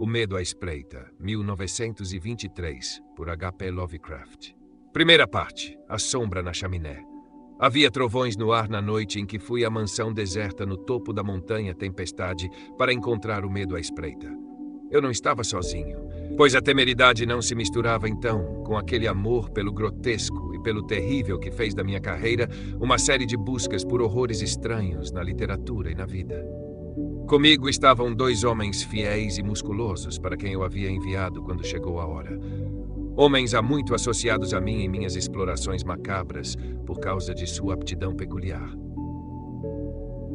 O Medo à Espreita, 1923, por H.P. Lovecraft. Primeira parte, A Sombra na Chaminé. Havia trovões no ar na noite em que fui à mansão deserta no topo da montanha Tempestade para encontrar o Medo à Espreita. Eu não estava sozinho, pois a temeridade não se misturava então com aquele amor pelo grotesco e pelo terrível que fez da minha carreira uma série de buscas por horrores estranhos na literatura e na vida. Comigo estavam 2 homens fiéis e musculosos para quem eu havia enviado quando chegou a hora. Homens há muito associados a mim em minhas explorações macabras por causa de sua aptidão peculiar.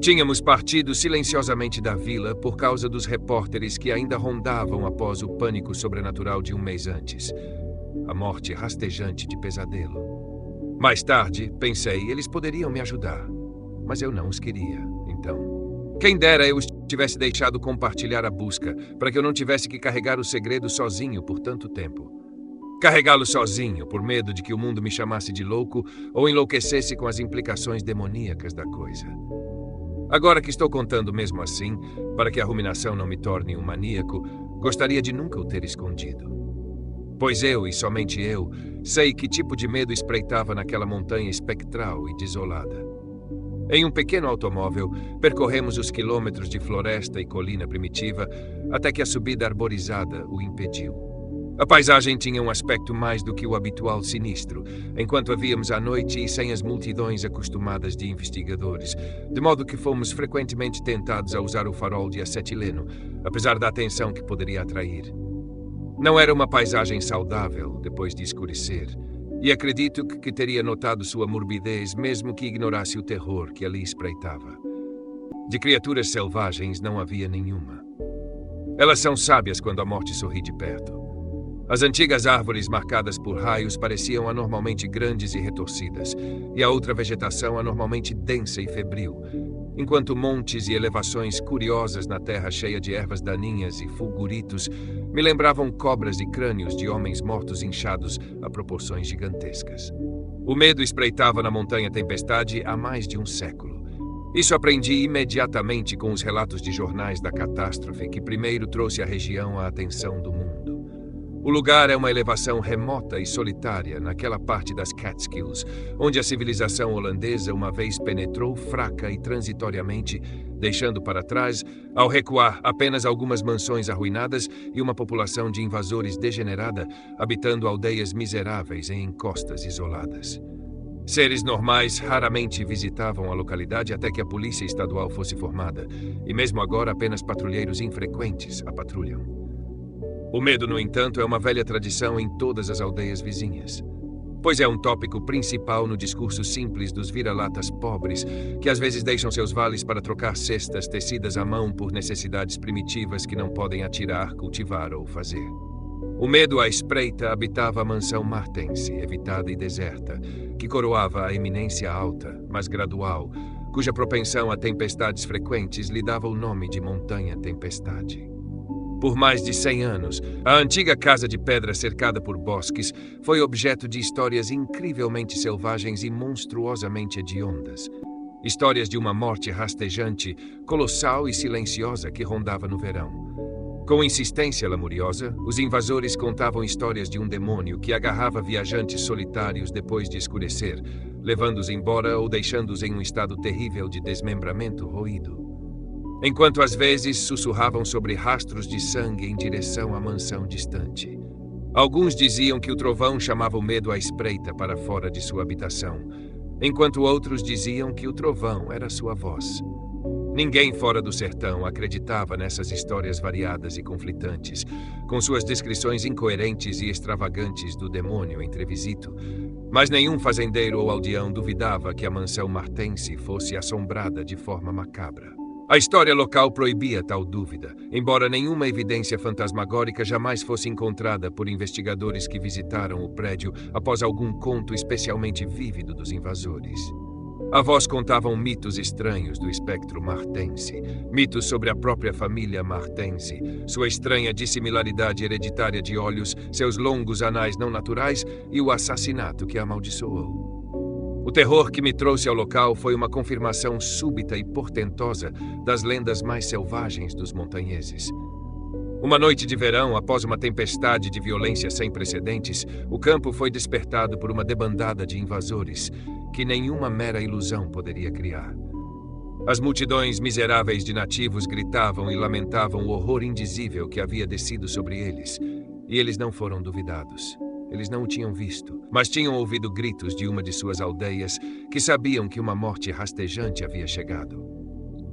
Tínhamos partido silenciosamente da vila por causa dos repórteres que ainda rondavam após o pânico sobrenatural de um mês antes. A morte rastejante de Pesadelo. Mais tarde, pensei, eles poderiam me ajudar. Mas eu não os queria, então. Quem dera eu os tivesse deixado compartilhar a busca, para que eu não tivesse que carregar o segredo sozinho por tanto tempo. Carregá-lo sozinho, por medo de que o mundo me chamasse de louco ou enlouquecesse com as implicações demoníacas da coisa. Agora que estou contando mesmo assim, para que a ruminação não me torne um maníaco, gostaria de nunca o ter escondido. Pois eu, e somente eu, sei que tipo de medo espreitava naquela montanha espectral e desolada. Em um pequeno automóvel, percorremos os quilômetros de floresta e colina primitiva até que a subida arborizada o impediu. A paisagem tinha um aspecto mais do que o habitual sinistro, enquanto havíamos à noite e sem as multidões acostumadas de investigadores, de modo que fomos frequentemente tentados a usar o farol de acetileno, apesar da atenção que poderia atrair. Não era uma paisagem saudável depois de escurecer, e acredito que teria notado sua morbidez mesmo que ignorasse o terror que ali espreitava. De criaturas selvagens não havia nenhuma. Elas são sábias quando a morte sorri de perto. As antigas árvores marcadas por raios pareciam anormalmente grandes e retorcidas, e a outra vegetação anormalmente densa e febril, enquanto montes e elevações curiosas na terra cheia de ervas daninhas e fulguritos me lembravam cobras e crânios de homens mortos inchados a proporções gigantescas. O medo espreitava na montanha Tempestade há mais de um século. Isso aprendi imediatamente com os relatos de jornais da catástrofe que primeiro trouxe a região à atenção do mundo. O lugar é uma elevação remota e solitária naquela parte das Catskills, onde a civilização holandesa uma vez penetrou fraca e transitoriamente, deixando para trás, ao recuar, apenas algumas mansões arruinadas e uma população de invasores degenerada, habitando aldeias miseráveis em encostas isoladas. Seres normais raramente visitavam a localidade até que a polícia estadual fosse formada, e mesmo agora apenas patrulheiros infrequentes a patrulham. O medo, no entanto, é uma velha tradição em todas as aldeias vizinhas, pois é um tópico principal no discurso simples dos vira-latas pobres, que às vezes deixam seus vales para trocar cestas tecidas à mão por necessidades primitivas que não podem atirar, cultivar ou fazer. O medo à espreita habitava a mansão Martense, evitada e deserta, que coroava a eminência alta, mas gradual, cuja propensão a tempestades frequentes lhe dava o nome de Montanha Tempestade. Por mais de 100 anos, a antiga casa de pedra cercada por bosques foi objeto de histórias incrivelmente selvagens e monstruosamente hediondas. Histórias de uma morte rastejante, colossal e silenciosa que rondava no verão. Com insistência lamuriosa, os invasores contavam histórias de um demônio que agarrava viajantes solitários depois de escurecer, levando-os embora ou deixando-os em um estado terrível de desmembramento roído. Enquanto às vezes sussurravam sobre rastros de sangue em direção à mansão distante. Alguns diziam que o trovão chamava o medo à espreita para fora de sua habitação, enquanto outros diziam que o trovão era sua voz. Ninguém fora do sertão acreditava nessas histórias variadas e conflitantes, com suas descrições incoerentes e extravagantes do demônio entrevisito, mas nenhum fazendeiro ou aldeão duvidava que a mansão martense fosse assombrada de forma macabra. A história local proibia tal dúvida, embora nenhuma evidência fantasmagórica jamais fosse encontrada por investigadores que visitaram o prédio após algum conto especialmente vívido dos invasores. Avós contavam mitos estranhos do espectro martense, mitos sobre a própria família martense, sua estranha dissimilaridade hereditária de olhos, seus longos anais não naturais e o assassinato que a amaldiçoou. O terror que me trouxe ao local foi uma confirmação súbita e portentosa das lendas mais selvagens dos montanheses. Uma noite de verão, após uma tempestade de violência sem precedentes, o campo foi despertado por uma debandada de invasores que nenhuma mera ilusão poderia criar. As multidões miseráveis de nativos gritavam e lamentavam o horror indizível que havia descido sobre eles, e eles não foram duvidados. Eles não o tinham visto, mas tinham ouvido gritos de uma de suas aldeias que sabiam que uma morte rastejante havia chegado.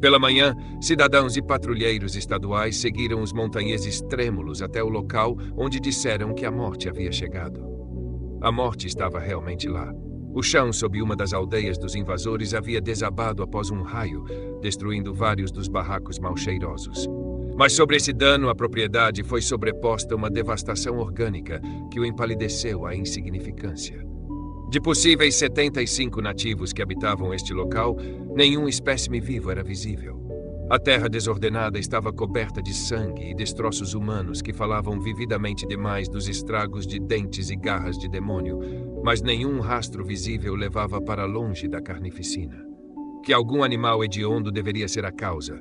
Pela manhã, cidadãos e patrulheiros estaduais seguiram os montanheses trêmulos até o local onde disseram que a morte havia chegado. A morte estava realmente lá. O chão sob uma das aldeias dos invasores havia desabado após um raio, destruindo vários dos barracos mal cheirosos. Mas sobre esse dano à propriedade foi sobreposta uma devastação orgânica que o empalideceu à insignificância. De possíveis 75 nativos que habitavam este local, nenhum espécime vivo era visível. A terra desordenada estava coberta de sangue e destroços humanos que falavam vividamente demais dos estragos de dentes e garras de demônio, mas nenhum rastro visível levava para longe da carnificina. Que algum animal hediondo deveria ser a causa.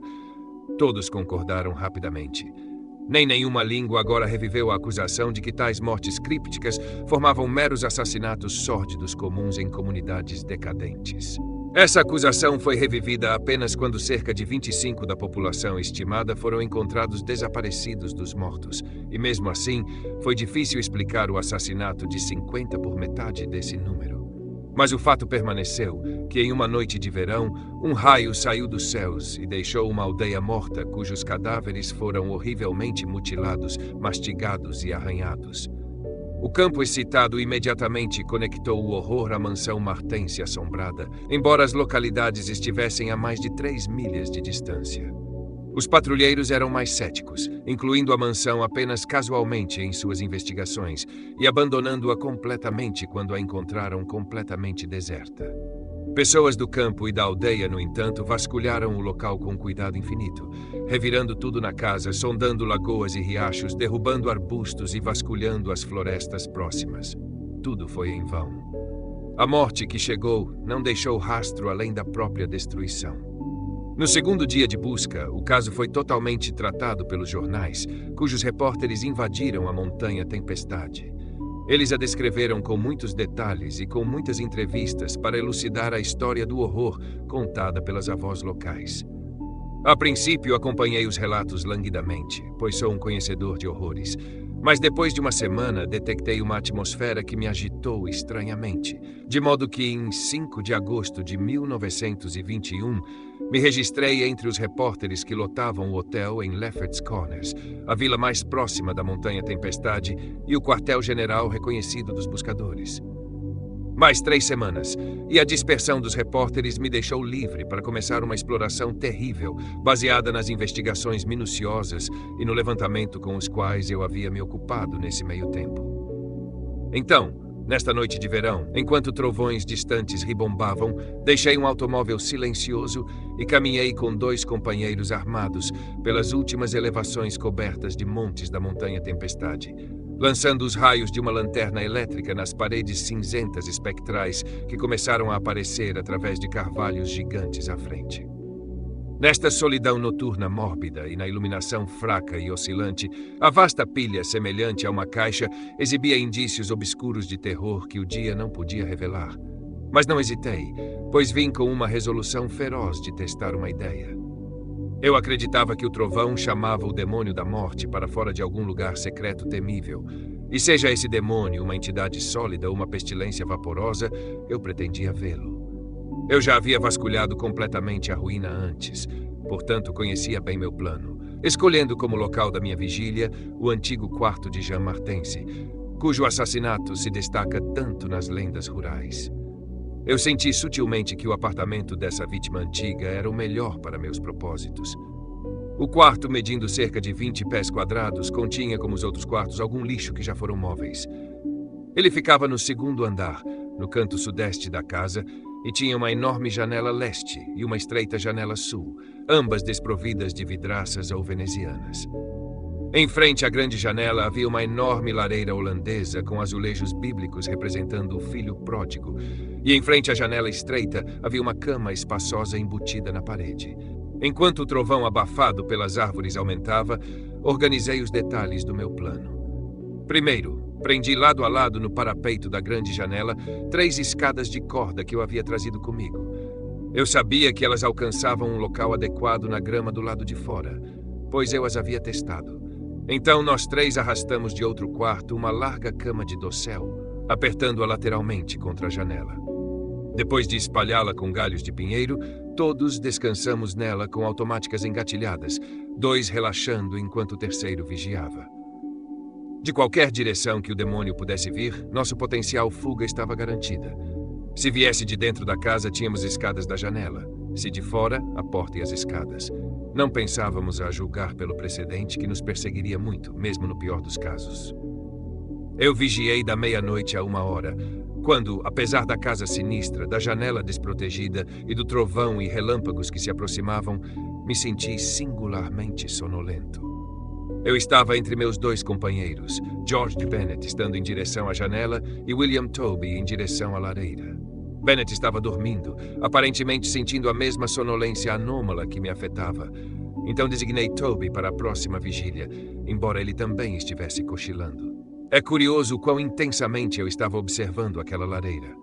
Todos concordaram rapidamente. Nem nenhuma língua agora reviveu a acusação de que tais mortes crípticas formavam meros assassinatos sórdidos comuns em comunidades decadentes. Essa acusação foi revivida apenas quando cerca de 25 da população estimada foram encontrados desaparecidos dos mortos, e mesmo assim, foi difícil explicar o assassinato de 50 por metade desse número. Mas o fato permaneceu que, em uma noite de verão, um raio saiu dos céus e deixou uma aldeia morta cujos cadáveres foram horrivelmente mutilados, mastigados e arranhados. O campo excitado imediatamente conectou o horror à mansão martense assombrada, embora as localidades estivessem a mais de 3 milhas de distância. Os patrulheiros eram mais céticos, incluindo a mansão apenas casualmente em suas investigações e abandonando-a completamente quando a encontraram completamente deserta. Pessoas do campo e da aldeia, no entanto, vasculharam o local com cuidado infinito, revirando tudo na casa, sondando lagoas e riachos, derrubando arbustos e vasculhando as florestas próximas. Tudo foi em vão. A morte que chegou não deixou rastro além da própria destruição. No segundo dia de busca, o caso foi totalmente tratado pelos jornais, cujos repórteres invadiram a montanha Tempestade. Eles a descreveram com muitos detalhes e com muitas entrevistas para elucidar a história do horror contada pelas avós locais. A princípio, acompanhei os relatos languidamente, pois sou um conhecedor de horrores. Mas depois de uma semana, detectei uma atmosfera que me agitou estranhamente, de modo que, em 5 de agosto de 1921, me registrei entre os repórteres que lotavam o hotel em Lefferts Corners, a vila mais próxima da Montanha Tempestade e o quartel-general reconhecido dos buscadores. Mais 3 semanas, e a dispersão dos repórteres me deixou livre para começar uma exploração terrível, baseada nas investigações minuciosas e no levantamento com os quais eu havia me ocupado nesse meio tempo. Então, nesta noite de verão, enquanto trovões distantes ribombavam, deixei um automóvel silencioso e caminhei com 2 companheiros armados pelas últimas elevações cobertas de montes da Montanha Tempestade, lançando os raios de uma lanterna elétrica nas paredes cinzentas espectrais que começaram a aparecer através de carvalhos gigantes à frente. Nesta solidão noturna mórbida e na iluminação fraca e oscilante, a vasta pilha, semelhante a uma caixa, exibia indícios obscuros de terror que o dia não podia revelar. Mas não hesitei, pois vim com uma resolução feroz de testar uma ideia. Eu acreditava que o trovão chamava o demônio da morte para fora de algum lugar secreto temível. E seja esse demônio uma entidade sólida ou uma pestilência vaporosa, eu pretendia vê-lo. Eu já havia vasculhado completamente a ruína antes, portanto conhecia bem meu plano, escolhendo como local da minha vigília o antigo quarto de Jean Martense, cujo assassinato se destaca tanto nas lendas rurais. Eu senti sutilmente que o apartamento dessa vítima antiga era o melhor para meus propósitos. O quarto, medindo cerca de 20 pés quadrados, continha, como os outros quartos, algum lixo que já foram móveis. Ele ficava no 2º andar, no canto sudeste da casa, e tinha uma enorme janela leste e uma estreita janela sul, ambas desprovidas de vidraças ou venezianas. Em frente à grande janela havia uma enorme lareira holandesa com azulejos bíblicos representando o filho pródigo, e em frente à janela estreita havia uma cama espaçosa embutida na parede. Enquanto o trovão abafado pelas árvores aumentava, organizei os detalhes do meu plano. Primeiro, prendi lado a lado no parapeito da grande janela 3 escadas de corda que eu havia trazido comigo. Eu sabia que elas alcançavam um local adequado na grama do lado de fora, pois eu as havia testado. Então nós 3 arrastamos de outro quarto uma larga cama de dossel, apertando-a lateralmente contra a janela. Depois de espalhá-la com galhos de pinheiro, todos descansamos nela com automáticas engatilhadas, 2 relaxando enquanto o terceiro vigiava. De qualquer direção que o demônio pudesse vir, nosso potencial fuga estava garantida. Se viesse de dentro da casa, tínhamos escadas da janela. Se de fora, a porta e as escadas. Não pensávamos, a julgar pelo precedente, que nos perseguiria muito, mesmo no pior dos casos. Eu vigiei da meia-noite a 1h, quando, apesar da casa sinistra, da janela desprotegida e do trovão e relâmpagos que se aproximavam, me senti singularmente sonolento. Eu estava entre meus 2 companheiros, George Bennet estando em direção à janela e William Toby em direção à lareira. Bennet estava dormindo, aparentemente sentindo a mesma sonolência anômala que me afetava. Então designei Toby para a próxima vigília, embora ele também estivesse cochilando. É curioso quão intensamente eu estava observando aquela lareira.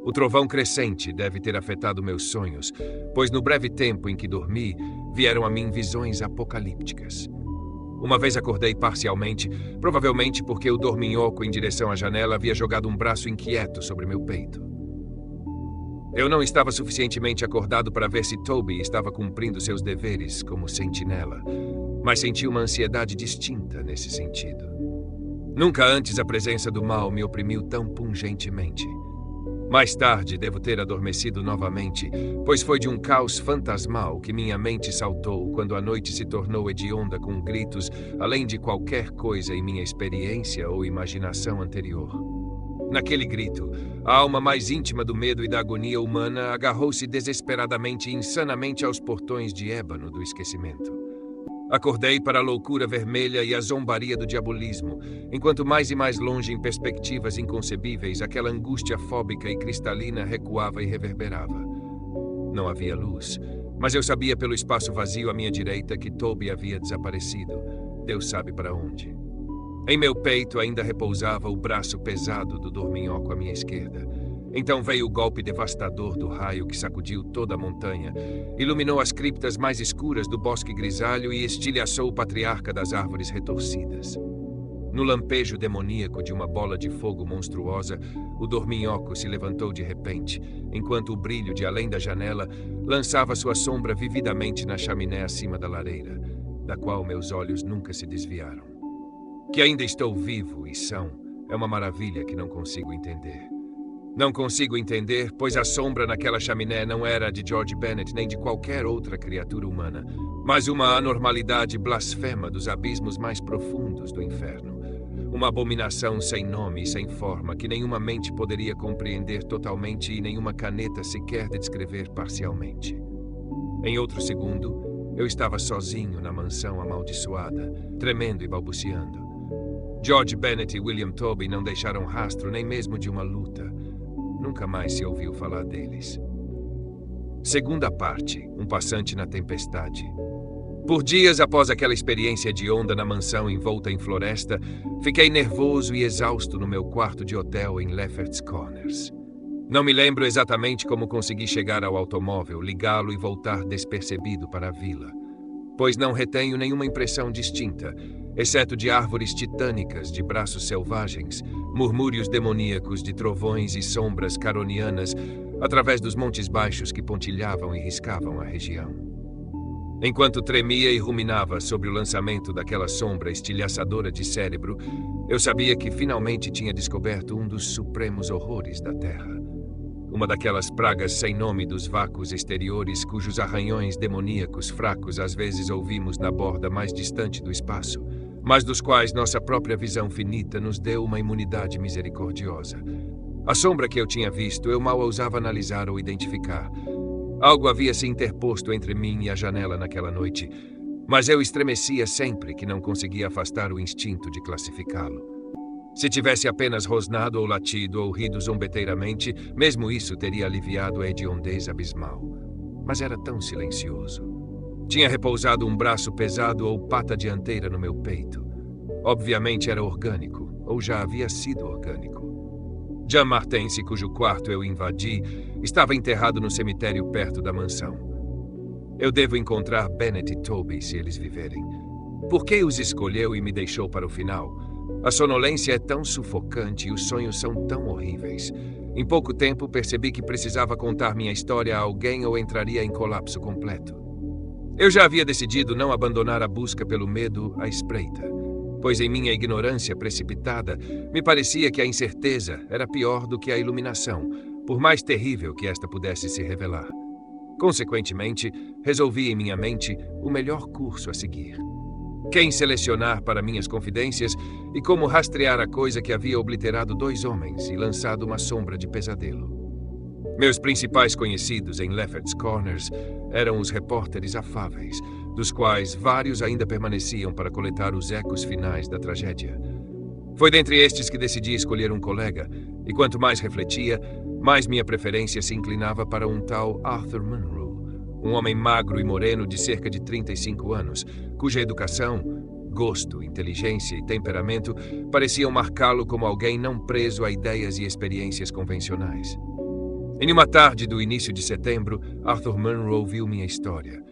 O trovão crescente deve ter afetado meus sonhos, pois no breve tempo em que dormi, vieram a mim visões apocalípticas. Uma vez acordei parcialmente, provavelmente porque o dorminhoco em direção à janela havia jogado um braço inquieto sobre meu peito. Eu não estava suficientemente acordado para ver se Toby estava cumprindo seus deveres como sentinela, mas senti uma ansiedade distinta nesse sentido. Nunca antes a presença do mal me oprimiu tão pungentemente. Mais tarde devo ter adormecido novamente, pois foi de um caos fantasmal que minha mente saltou quando a noite se tornou hedionda com gritos, além de qualquer coisa em minha experiência ou imaginação anterior. Naquele grito, a alma mais íntima do medo e da agonia humana agarrou-se desesperadamente e insanamente aos portões de ébano do esquecimento. Acordei para a loucura vermelha e a zombaria do diabolismo, enquanto mais e mais longe em perspectivas inconcebíveis, aquela angústia fóbica e cristalina recuava e reverberava. Não havia luz, mas eu sabia pelo espaço vazio à minha direita que Toby havia desaparecido. Deus sabe para onde. Em meu peito ainda repousava o braço pesado do dorminhoco à minha esquerda. Então veio o golpe devastador do raio que sacudiu toda a montanha, iluminou as criptas mais escuras do bosque grisalho e estilhaçou o patriarca das árvores retorcidas. No lampejo demoníaco de uma bola de fogo monstruosa, o dorminhoco se levantou de repente, enquanto o brilho de além da janela lançava sua sombra vividamente na chaminé acima da lareira, da qual meus olhos nunca se desviaram. Que ainda estou vivo e são é uma maravilha que não consigo entender. Não consigo entender, pois a sombra naquela chaminé não era a de George Bennet nem de qualquer outra criatura humana, mas uma anormalidade blasfema dos abismos mais profundos do inferno. Uma abominação sem nome e sem forma que nenhuma mente poderia compreender totalmente e nenhuma caneta sequer descrever parcialmente. Em outro segundo, eu estava sozinho na mansão amaldiçoada, tremendo e balbuciando. George Bennet e William Toby não deixaram rastro nem mesmo de uma luta. Nunca mais se ouviu falar deles. Segunda parte, um passante na tempestade. Por dias após aquela experiência hedionda na mansão envolta em floresta, fiquei nervoso e exausto no meu quarto de hotel em Lefferts Corners. Não me lembro exatamente como consegui chegar ao automóvel, ligá-lo e voltar despercebido para a vila, pois não retenho nenhuma impressão distinta, exceto de árvores titânicas de braços selvagens, murmúrios demoníacos de trovões e sombras caronianas através dos montes baixos que pontilhavam e riscavam a região. Enquanto tremia e ruminava sobre o lançamento daquela sombra estilhaçadora de cérebro, eu sabia que finalmente tinha descoberto um dos supremos horrores da Terra. Uma daquelas pragas sem nome dos vácuos exteriores cujos arranhões demoníacos fracos às vezes ouvimos na borda mais distante do espaço, mas dos quais nossa própria visão finita nos deu uma imunidade misericordiosa. A sombra que eu tinha visto eu mal ousava analisar ou identificar. Algo havia se interposto entre mim e a janela naquela noite, mas eu estremecia sempre que não conseguia afastar o instinto de classificá-lo. Se tivesse apenas rosnado ou latido ou rido zombeteiramente, mesmo isso teria aliviado a hediondez abismal. Mas era tão silencioso. Tinha repousado um braço pesado ou pata dianteira no meu peito. Obviamente era orgânico, ou já havia sido orgânico. Jean Martense, cujo quarto eu invadi, estava enterrado no cemitério perto da mansão. Eu devo encontrar Bennett e Toby se eles viverem. Por que os escolheu e me deixou para o final? A sonolência é tão sufocante e os sonhos são tão horríveis. Em pouco tempo percebi que precisava contar minha história a alguém ou entraria em colapso completo. Eu já havia decidido não abandonar a busca pelo medo à espreita, pois em minha ignorância precipitada, me parecia que a incerteza era pior do que a iluminação, por mais terrível que esta pudesse se revelar. Consequentemente, resolvi em minha mente o melhor curso a seguir. Quem selecionar para minhas confidências e como rastrear a coisa que havia obliterado 2 homens e lançado uma sombra de pesadelo. Meus principais conhecidos em Lefferts Corners eram os repórteres afáveis, dos quais vários ainda permaneciam para coletar os ecos finais da tragédia. Foi dentre estes que decidi escolher um colega, e quanto mais refletia, mais minha preferência se inclinava para um tal Arthur Munro, um homem magro e moreno de cerca de 35 anos, cuja educação, gosto, inteligência e temperamento pareciam marcá-lo como alguém não preso a ideias e experiências convencionais. Em uma tarde do início de setembro, Arthur Munro ouviu minha história.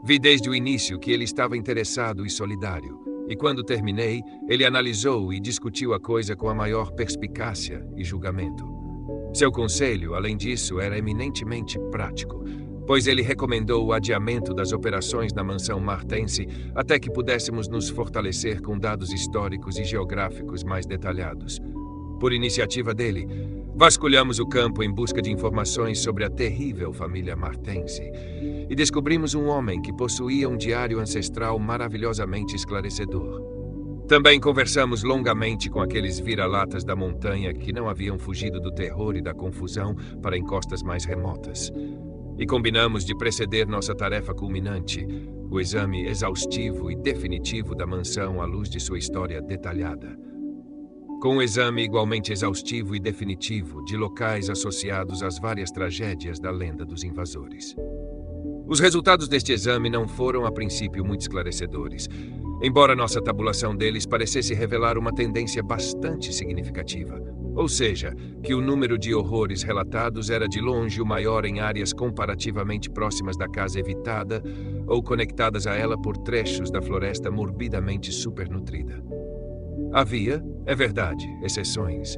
Vi desde o início que ele estava interessado e solidário, e quando terminei, ele analisou e discutiu a coisa com a maior perspicácia e julgamento. Seu conselho, além disso, era eminentemente prático, pois ele recomendou o adiamento das operações na mansão Martense até que pudéssemos nos fortalecer com dados históricos e geográficos mais detalhados. Por iniciativa dele, vasculhamos o campo em busca de informações sobre a terrível família Martense e descobrimos um homem que possuía um diário ancestral maravilhosamente esclarecedor. Também conversamos longamente com aqueles vira-latas da montanha que não haviam fugido do terror e da confusão para encostas mais remotas. E combinamos de preceder nossa tarefa culminante, o exame exaustivo e definitivo da mansão à luz de sua história detalhada. Com um exame igualmente exaustivo e definitivo de locais associados às várias tragédias da lenda dos invasores. Os resultados deste exame não foram, a princípio, muito esclarecedores, embora nossa tabulação deles parecesse revelar uma tendência bastante significativa, ou seja, que o número de horrores relatados era de longe o maior em áreas comparativamente próximas da casa evitada ou conectadas a ela por trechos da floresta morbidamente supernutrida. Havia, é verdade, exceções.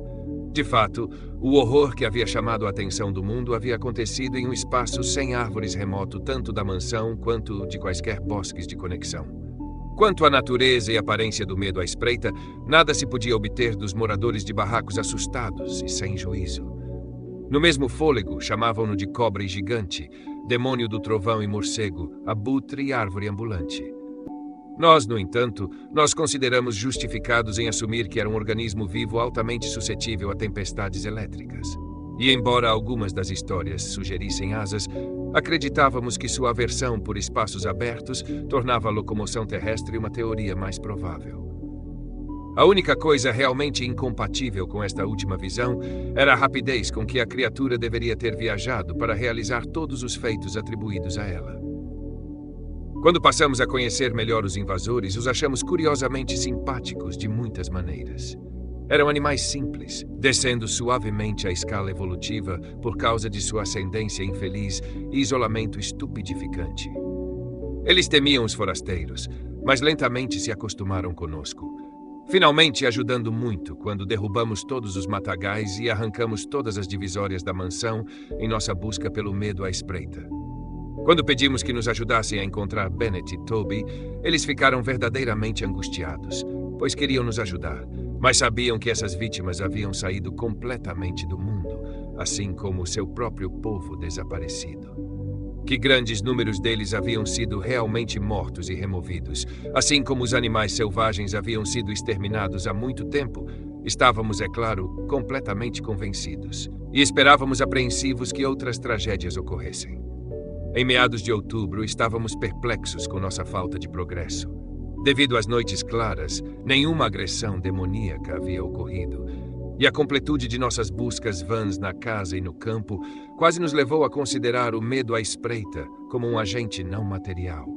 De fato, o horror que havia chamado a atenção do mundo havia acontecido em um espaço sem árvores remoto tanto da mansão quanto de quaisquer bosques de conexão. Quanto à natureza e aparência do medo à espreita, nada se podia obter dos moradores de barracos assustados e sem juízo. No mesmo fôlego, chamavam-no de cobra gigante, demônio do trovão e morcego, abutre e árvore ambulante. Nós, no entanto, consideramos justificados em assumir que era um organismo vivo altamente suscetível a tempestades elétricas. E embora algumas das histórias sugerissem asas, acreditávamos que sua aversão por espaços abertos tornava a locomoção terrestre uma teoria mais provável. A única coisa realmente incompatível com esta última visão era a rapidez com que a criatura deveria ter viajado para realizar todos os feitos atribuídos a ela. Quando passamos a conhecer melhor os invasores, os achamos curiosamente simpáticos de muitas maneiras. Eram animais simples, descendo suavemente a escala evolutiva por causa de sua ascendência infeliz e isolamento estupidificante. Eles temiam os forasteiros, mas lentamente se acostumaram conosco, finalmente ajudando muito quando derrubamos todos os matagais e arrancamos todas as divisórias da mansão em nossa busca pelo medo à espreita. Quando pedimos que nos ajudassem a encontrar Bennett e Toby, eles ficaram verdadeiramente angustiados, pois queriam nos ajudar, mas sabiam que essas vítimas haviam saído completamente do mundo, assim como o seu próprio povo desaparecido. Que grandes números deles haviam sido realmente mortos e removidos, assim como os animais selvagens haviam sido exterminados há muito tempo, estávamos, é claro, completamente convencidos, e esperávamos apreensivos que outras tragédias ocorressem. Em meados de outubro, estávamos perplexos com nossa falta de progresso. Devido às noites claras, nenhuma agressão demoníaca havia ocorrido, e a completude de nossas buscas vãs na casa e no campo quase nos levou a considerar o medo à espreita como um agente não material.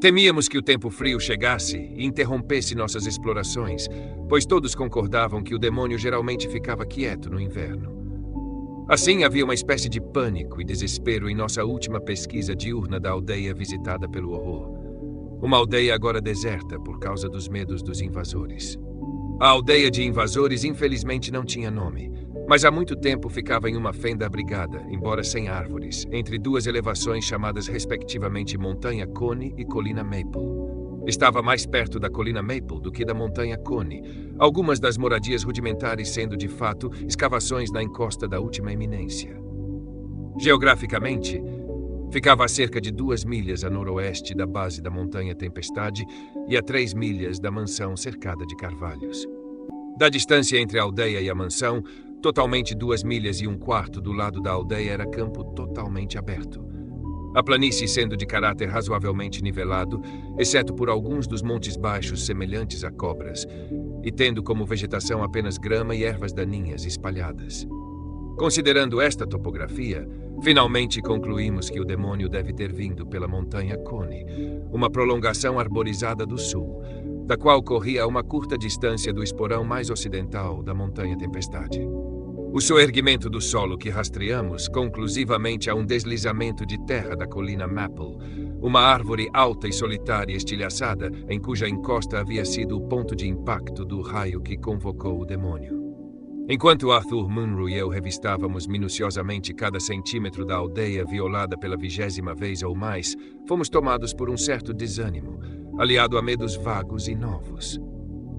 Temíamos que o tempo frio chegasse e interrompesse nossas explorações, pois todos concordavam que o demônio geralmente ficava quieto no inverno. Assim, havia uma espécie de pânico e desespero em nossa última pesquisa diurna da aldeia visitada pelo horror. Uma aldeia agora deserta por causa dos medos dos invasores. A aldeia de invasores infelizmente não tinha nome, mas há muito tempo ficava em uma fenda abrigada, embora sem árvores, entre duas elevações chamadas respectivamente Montanha Cone e Colina Maple. Estava mais perto da Colina Maple do que da Montanha Cone, algumas das moradias rudimentares sendo, de fato, escavações na encosta da última eminência. Geograficamente, ficava a cerca de 2 milhas a noroeste da base da Montanha Tempestade e a 3 milhas da mansão cercada de carvalhos. Da distância entre a aldeia e a mansão, totalmente 2 milhas e 1/4 do lado da aldeia era campo totalmente aberto. A planície sendo de caráter razoavelmente nivelado, exceto por alguns dos montes baixos semelhantes a cobras, e tendo como vegetação apenas grama e ervas daninhas espalhadas. Considerando esta topografia, finalmente concluímos que o demônio deve ter vindo pela Montanha Cone, uma prolongação arborizada do sul, da qual corria a uma curta distância do esporão mais ocidental da Montanha Tempestade. O soerguimento do solo que rastreamos conclusivamente a um deslizamento de terra da colina Maple, uma árvore alta e solitária estilhaçada em cuja encosta havia sido o ponto de impacto do raio que convocou o demônio. Enquanto Arthur Munro e eu revistávamos minuciosamente cada centímetro da aldeia violada pela 20ª vez ou mais, fomos tomados por um certo desânimo, aliado a medos vagos e novos.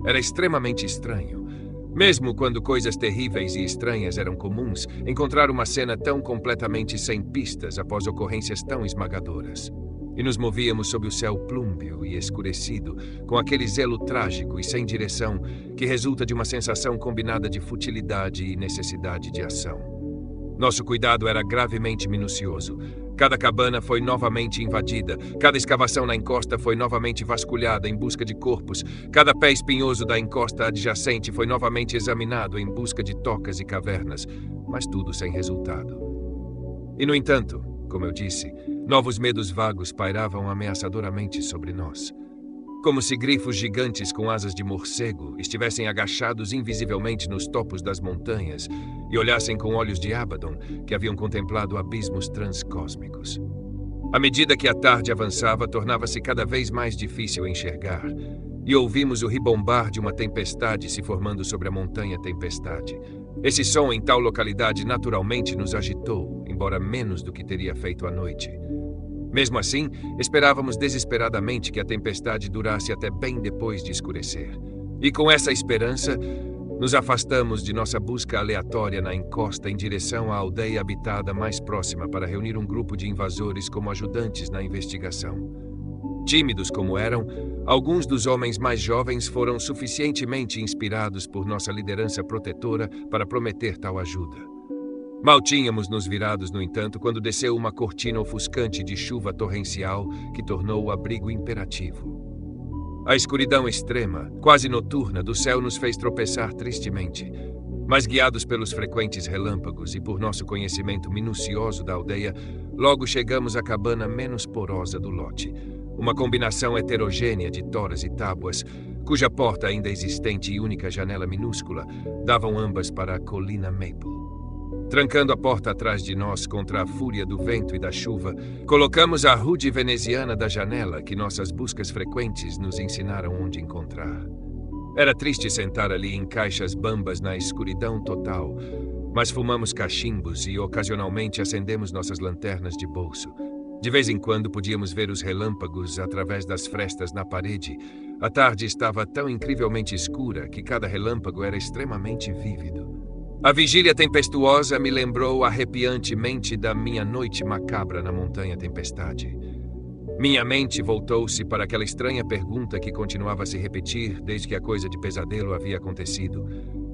Era extremamente estranho, mesmo quando coisas terríveis e estranhas eram comuns, encontrar uma cena tão completamente sem pistas após ocorrências tão esmagadoras. E nos movíamos sob o céu plúmbeo e escurecido, com aquele zelo trágico e sem direção que resulta de uma sensação combinada de futilidade e necessidade de ação. Nosso cuidado era gravemente minucioso. Cada cabana foi novamente invadida, cada escavação na encosta foi novamente vasculhada em busca de corpos, cada pé espinhoso da encosta adjacente foi novamente examinado em busca de tocas e cavernas, mas tudo sem resultado. E, no entanto, como eu disse, novos medos vagos pairavam ameaçadoramente sobre nós. Como se grifos gigantes com asas de morcego estivessem agachados invisivelmente nos topos das montanhas e olhassem com olhos de Abaddon que haviam contemplado abismos transcósmicos. À medida que a tarde avançava, tornava-se cada vez mais difícil enxergar, e ouvimos o ribombar de uma tempestade se formando sobre a Montanha Tempestade. Esse som em tal localidade naturalmente nos agitou, embora menos do que teria feito à noite. Mesmo assim, esperávamos desesperadamente que a tempestade durasse até bem depois de escurecer. E com essa esperança, nos afastamos de nossa busca aleatória na encosta em direção à aldeia habitada mais próxima para reunir um grupo de invasores como ajudantes na investigação. Tímidos como eram, alguns dos homens mais jovens foram suficientemente inspirados por nossa liderança protetora para prometer tal ajuda. Mal tínhamos nos virados, no entanto, quando desceu uma cortina ofuscante de chuva torrencial que tornou o abrigo imperativo. A escuridão extrema, quase noturna, do céu nos fez tropeçar tristemente, mas guiados pelos frequentes relâmpagos e por nosso conhecimento minucioso da aldeia, logo chegamos à cabana menos porosa do lote, uma combinação heterogênea de toras e tábuas, cuja porta ainda existente e única janela minúscula davam ambas para a Colina Maple. Trancando a porta atrás de nós contra a fúria do vento e da chuva, colocamos a rude veneziana da janela que nossas buscas frequentes nos ensinaram onde encontrar. Era triste sentar ali em caixas bambas na escuridão total, mas fumamos cachimbos e ocasionalmente acendemos nossas lanternas de bolso. De vez em quando podíamos ver os relâmpagos através das frestas na parede. A tarde estava tão incrivelmente escura que cada relâmpago era extremamente vívido. A vigília tempestuosa me lembrou arrepiantemente da minha noite macabra na Montanha Tempestade. Minha mente voltou-se para aquela estranha pergunta que continuava a se repetir desde que a coisa de pesadelo havia acontecido.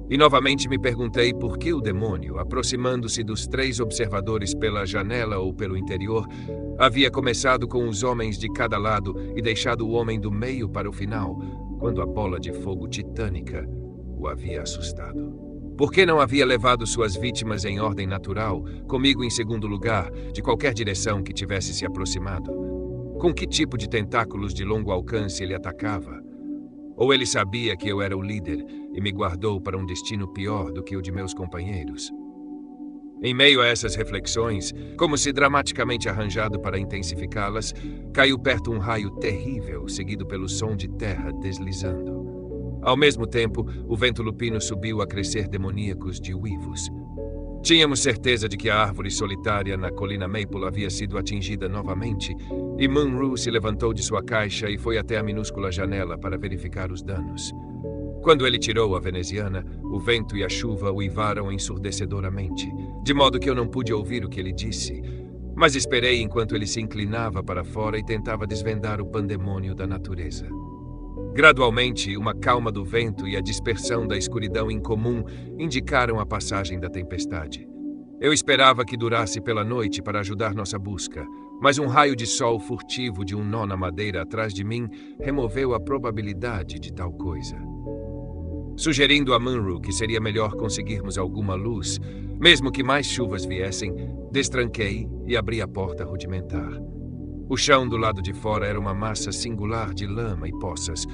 E novamente me perguntei por que o demônio, aproximando-se dos 3 observadores pela janela ou pelo interior, havia começado com os homens de cada lado e deixado o homem do meio para o final, quando a bola de fogo titânica o havia assustado. Por que não havia levado suas vítimas em ordem natural, comigo em segundo lugar, de qualquer direção que tivesse se aproximado? Com que tipo de tentáculos de longo alcance ele atacava? Ou ele sabia que eu era o líder e me guardou para um destino pior do que o de meus companheiros? Em meio a essas reflexões, como se dramaticamente arranjado para intensificá-las, caiu perto um raio terrível, seguido pelo som de terra deslizando. Ao mesmo tempo, o vento lupino subiu a crescer demoníacos de uivos. Tínhamos certeza de que a árvore solitária na colina Maple havia sido atingida novamente, e Munro se levantou de sua caixa e foi até a minúscula janela para verificar os danos. Quando ele tirou a veneziana, o vento e a chuva uivaram ensurdecedoramente, de modo que eu não pude ouvir o que ele disse, mas esperei enquanto ele se inclinava para fora e tentava desvendar o pandemônio da natureza. Gradualmente, uma calma do vento e a dispersão da escuridão incomum indicaram a passagem da tempestade. Eu esperava que durasse pela noite para ajudar nossa busca, mas um raio de sol furtivo de um nó na madeira atrás de mim removeu a probabilidade de tal coisa. Sugerindo a Munro que seria melhor conseguirmos alguma luz, mesmo que mais chuvas viessem, destranquei e abri a porta rudimentar. O chão do lado de fora era uma massa singular de lama e poças,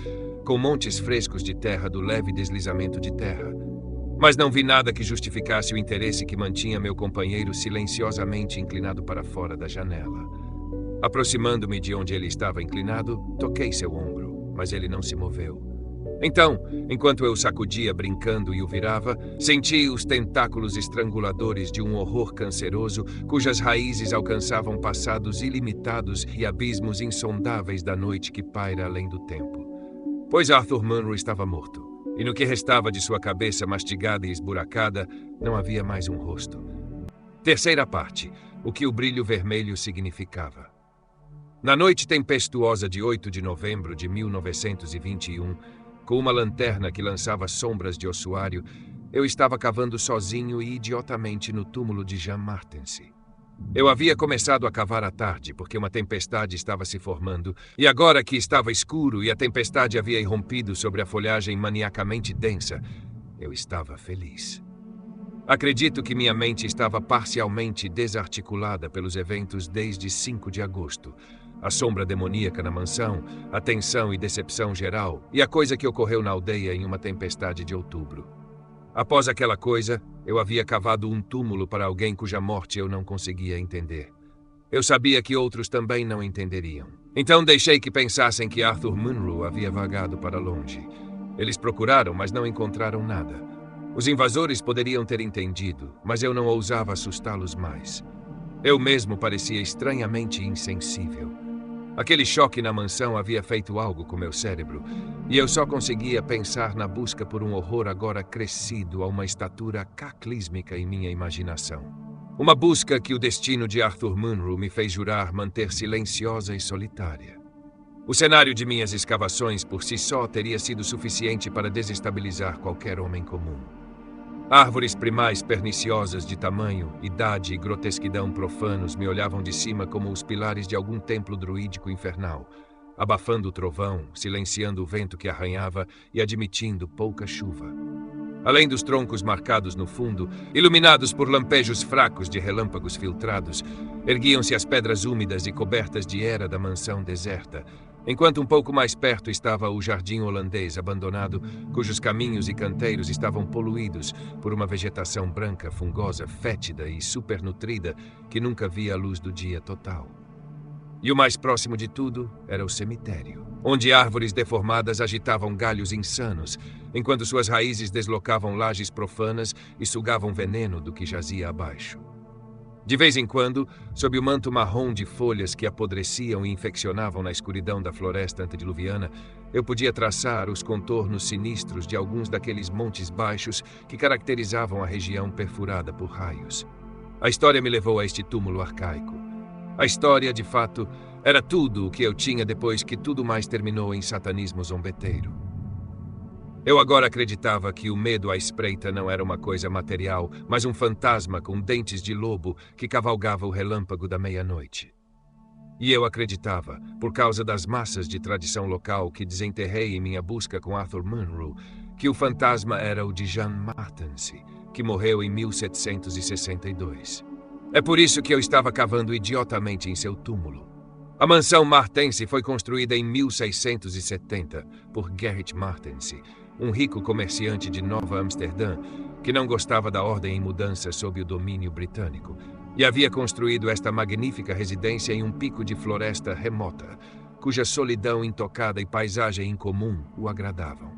com montes frescos de terra do leve deslizamento de terra. Mas não vi nada que justificasse o interesse que mantinha meu companheiro silenciosamente inclinado para fora da janela. Aproximando-me de onde ele estava inclinado, toquei seu ombro, mas ele não se moveu. Então, enquanto eu o sacudia brincando e o virava, senti os tentáculos estranguladores de um horror canceroso cujas raízes alcançavam passados ilimitados e abismos insondáveis da noite que paira além do tempo. Pois Arthur Munro estava morto, e no que restava de sua cabeça mastigada e esburacada, não havia mais um rosto. Terceira parte, o que o brilho vermelho significava. Na noite tempestuosa de 8 de novembro de 1921, com uma lanterna que lançava sombras de ossuário, eu estava cavando sozinho e idiotamente no túmulo de Jean Martensy. Eu havia começado a cavar à tarde, porque uma tempestade estava se formando, e agora que estava escuro e a tempestade havia irrompido sobre a folhagem maniacamente densa, eu estava feliz. Acredito que minha mente estava parcialmente desarticulada pelos eventos desde 5 de agosto, a sombra demoníaca na mansão, a tensão e decepção geral, e a coisa que ocorreu na aldeia em uma tempestade de outubro. Após aquela coisa, eu havia cavado um túmulo para alguém cuja morte eu não conseguia entender. Eu sabia que outros também não entenderiam. Então deixei que pensassem que Arthur Munro havia vagado para longe. Eles procuraram, mas não encontraram nada. Os invasores poderiam ter entendido, mas eu não ousava assustá-los mais. Eu mesmo parecia estranhamente insensível. Aquele choque na mansão havia feito algo com meu cérebro, e eu só conseguia pensar na busca por um horror agora crescido a uma estatura cataclísmica em minha imaginação. Uma busca que o destino de Arthur Munro me fez jurar manter silenciosa e solitária. O cenário de minhas escavações por si só teria sido suficiente para desestabilizar qualquer homem comum. Árvores primais perniciosas de tamanho, idade e grotesquidão profanos me olhavam de cima como os pilares de algum templo druídico infernal, abafando o trovão, silenciando o vento que arranhava e admitindo pouca chuva. Além dos troncos marcados no fundo, iluminados por lampejos fracos de relâmpagos filtrados, erguiam-se as pedras úmidas e cobertas de era da mansão deserta, enquanto um pouco mais perto estava o jardim holandês abandonado, cujos caminhos e canteiros estavam poluídos por uma vegetação branca, fungosa, fétida e supernutrida que nunca via a luz do dia total. E o mais próximo de tudo era o cemitério, onde árvores deformadas agitavam galhos insanos, enquanto suas raízes deslocavam lajes profanas e sugavam veneno do que jazia abaixo. De vez em quando, sob o manto marrom de folhas que apodreciam e infeccionavam na escuridão da floresta antediluviana, eu podia traçar os contornos sinistros de alguns daqueles montes baixos que caracterizavam a região perfurada por raios. A história me levou a este túmulo arcaico. A história, de fato, era tudo o que eu tinha depois que tudo mais terminou em satanismo zombeteiro. Eu agora acreditava que o medo à espreita não era uma coisa material, mas um fantasma com dentes de lobo que cavalgava o relâmpago da meia-noite. E eu acreditava, por causa das massas de tradição local que desenterrei em minha busca com Arthur Munro, que o fantasma era o de Jean Martensy, que morreu em 1762. É por isso que eu estava cavando idiotamente em seu túmulo. A mansão Martense foi construída em 1670 por Gerrit Martense, um rico comerciante de Nova Amsterdã que não gostava da ordem em mudança sob o domínio britânico e havia construído esta magnífica residência em um pico de floresta remota, cuja solidão intocada e paisagem incomum o agradavam.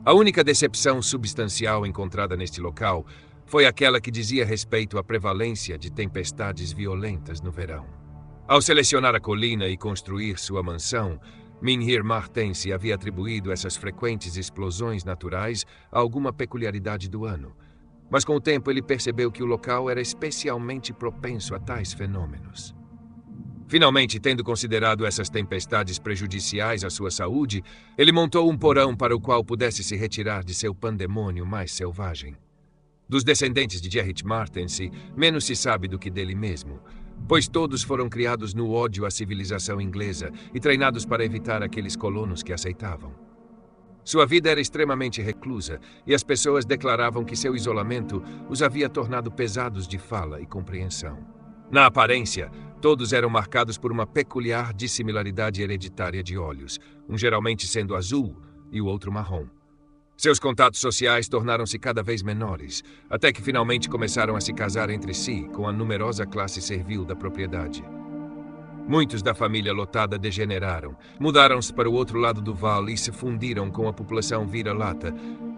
A única decepção substancial encontrada neste local foi aquela que dizia respeito à prevalência de tempestades violentas no verão. Ao selecionar a colina e construir sua mansão, Mynheer Martense havia atribuído essas frequentes explosões naturais a alguma peculiaridade do ano. Mas com o tempo ele percebeu que o local era especialmente propenso a tais fenômenos. Finalmente, tendo considerado essas tempestades prejudiciais à sua saúde, ele montou um porão para o qual pudesse se retirar de seu pandemônio mais selvagem. Dos descendentes de Gerrit Martense, menos se sabe do que dele mesmo, pois todos foram criados no ódio à civilização inglesa e treinados para evitar aqueles colonos que aceitavam. Sua vida era extremamente reclusa e as pessoas declaravam que seu isolamento os havia tornado pesados de fala e compreensão. Na aparência, todos eram marcados por uma peculiar dissimilaridade hereditária de olhos, um geralmente sendo azul e o outro marrom. Seus contatos sociais tornaram-se cada vez menores, até que finalmente começaram a se casar entre si com a numerosa classe servil da propriedade. Muitos da família lotada degeneraram, mudaram-se para o outro lado do vale e se fundiram com a população vira-lata,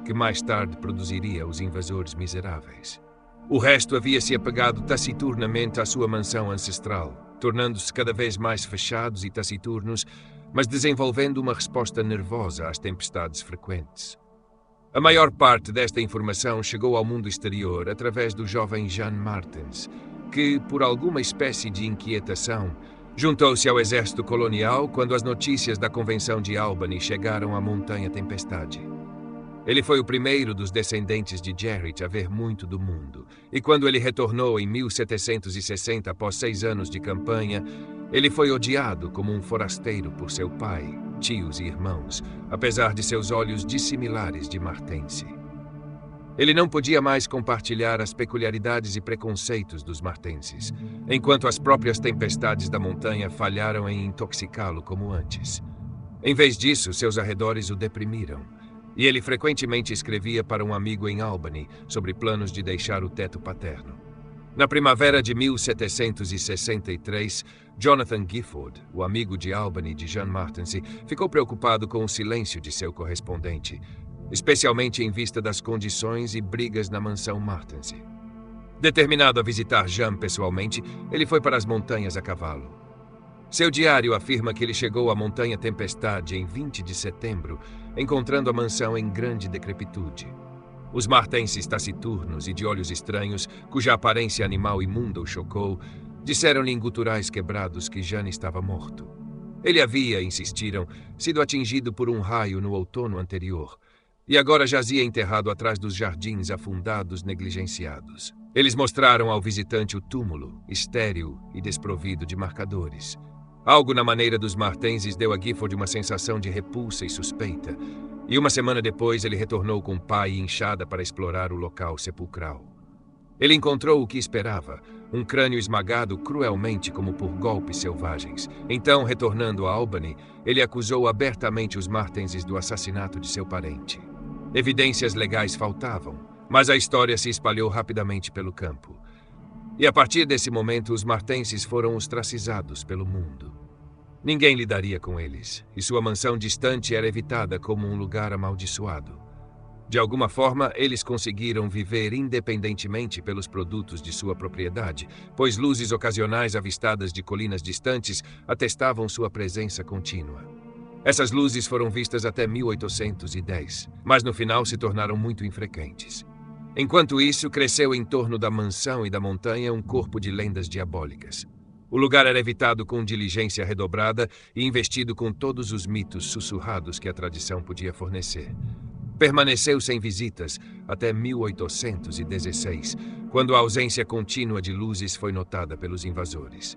que mais tarde produziria os invasores miseráveis. O resto havia se apegado taciturnamente à sua mansão ancestral, tornando-se cada vez mais fechados e taciturnos, mas desenvolvendo uma resposta nervosa às tempestades frequentes. A maior parte desta informação chegou ao mundo exterior através do jovem Jan Martens, que, por alguma espécie de inquietação, juntou-se ao exército colonial quando as notícias da Convenção de Albany chegaram à Montanha Tempestade. Ele foi o primeiro dos descendentes de Gerrit a ver muito do mundo, e quando ele retornou em 1760 após 6 anos de campanha, ele foi odiado como um forasteiro por seu pai, tios e irmãos, apesar de seus olhos dissimilares de Martense. Ele não podia mais compartilhar as peculiaridades e preconceitos dos martenses, enquanto as próprias tempestades da montanha falharam em intoxicá-lo como antes. Em vez disso, seus arredores o deprimiram, e ele frequentemente escrevia para um amigo em Albany sobre planos de deixar o teto paterno. Na primavera de 1763, Jonathan Gifford, o amigo de Albany de Jan Martense, ficou preocupado com o silêncio de seu correspondente, especialmente em vista das condições e brigas na mansão Martense. Determinado a visitar Jan pessoalmente, ele foi para as montanhas a cavalo. Seu diário afirma que ele chegou à Montanha Tempestade em 20 de setembro, encontrando a mansão em grande decrepitude. Os martenses taciturnos e de olhos estranhos, cuja aparência animal imunda o chocou, disseram-lhe em guturais quebrados que Jan estava morto. Ele havia, insistiram, sido atingido por um raio no outono anterior, e agora jazia enterrado atrás dos jardins afundados negligenciados. Eles mostraram ao visitante o túmulo, estéril e desprovido de marcadores. Algo na maneira dos martenses deu a Gifford uma sensação de repulsa e suspeita, e uma semana depois ele retornou com pai e enxada para explorar o local sepulcral. Ele encontrou o que esperava, um crânio esmagado cruelmente como por golpes selvagens. Então, retornando a Albany, ele acusou abertamente os martenses do assassinato de seu parente. Evidências legais faltavam, mas a história se espalhou rapidamente pelo campo. E a partir desse momento, os martenses foram ostracizados pelo mundo. Ninguém lidaria com eles, e sua mansão distante era evitada como um lugar amaldiçoado. De alguma forma, eles conseguiram viver independentemente pelos produtos de sua propriedade, pois luzes ocasionais avistadas de colinas distantes atestavam sua presença contínua. Essas luzes foram vistas até 1810, mas no final se tornaram muito infrequentes. Enquanto isso, cresceu em torno da mansão e da montanha um corpo de lendas diabólicas. O lugar era evitado com diligência redobrada e investido com todos os mitos sussurrados que a tradição podia fornecer. Permaneceu sem visitas até 1816, quando a ausência contínua de luzes foi notada pelos invasores.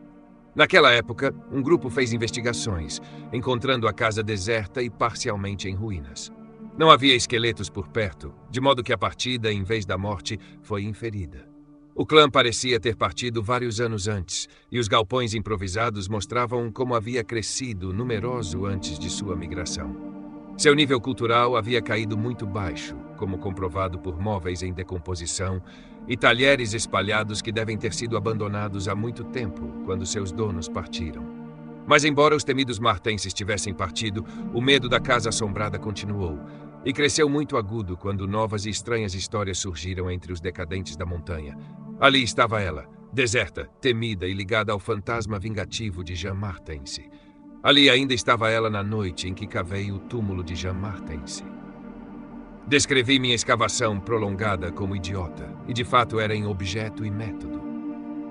Naquela época, um grupo fez investigações, encontrando a casa deserta e parcialmente em ruínas. Não havia esqueletos por perto, de modo que a partida, em vez da morte, foi inferida. O clã parecia ter partido vários anos antes, e os galpões improvisados mostravam como havia crescido numeroso antes de sua migração. Seu nível cultural havia caído muito baixo, como comprovado por móveis em decomposição e talheres espalhados que devem ter sido abandonados há muito tempo, quando seus donos partiram. Mas embora os temidos martenses tivessem partido, o medo da casa assombrada continuou, e cresceu muito agudo quando novas e estranhas histórias surgiram entre os decadentes da montanha. Ali estava ela, deserta, temida e ligada ao fantasma vingativo de Jean Martense. Ali ainda estava ela na noite em que cavei o túmulo de Jean Martense. Descrevi minha escavação prolongada como idiota, e de fato era em objeto e método.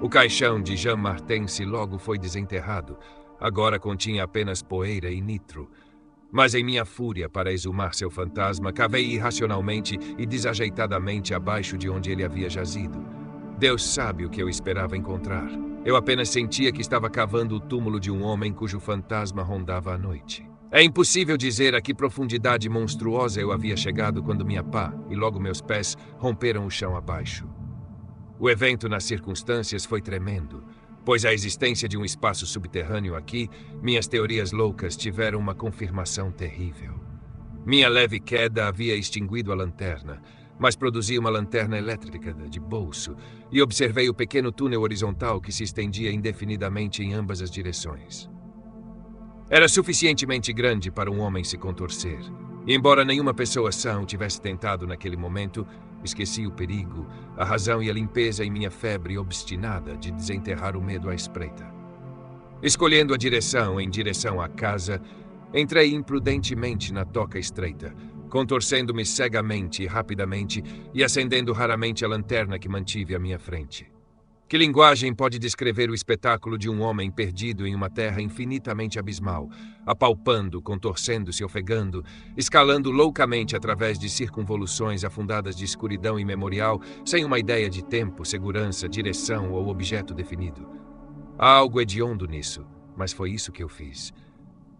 O caixão de Jean Martense logo foi desenterrado, agora continha apenas poeira e nitro. Mas em minha fúria para exumar seu fantasma, cavei irracionalmente e desajeitadamente abaixo de onde ele havia jazido. Deus sabe o que eu esperava encontrar. Eu apenas sentia que estava cavando o túmulo de um homem cujo fantasma rondava à noite. É impossível dizer a que profundidade monstruosa eu havia chegado quando minha pá e logo meus pés romperam o chão abaixo. O evento nas circunstâncias foi tremendo, pois a existência de um espaço subterrâneo aqui, minhas teorias loucas tiveram uma confirmação terrível. Minha leve queda havia extinguido a lanterna, mas produzia uma lanterna elétrica de bolso e observei o pequeno túnel horizontal que se estendia indefinidamente em ambas as direções. Era suficientemente grande para um homem se contorcer, e embora nenhuma pessoa sã o tivesse tentado naquele momento, esqueci o perigo, a razão e a limpeza em minha febre obstinada de desenterrar o medo à espreita. Escolhendo a direção em direção à casa, entrei imprudentemente na toca estreita, contorcendo-me cegamente e rapidamente e acendendo raramente a lanterna que mantive à minha frente. Que linguagem pode descrever o espetáculo de um homem perdido em uma terra infinitamente abismal, apalpando, contorcendo-se, ofegando, escalando loucamente através de circunvoluções afundadas de escuridão imemorial, sem uma ideia de tempo, segurança, direção ou objeto definido? Há algo hediondo nisso, mas foi isso que eu fiz.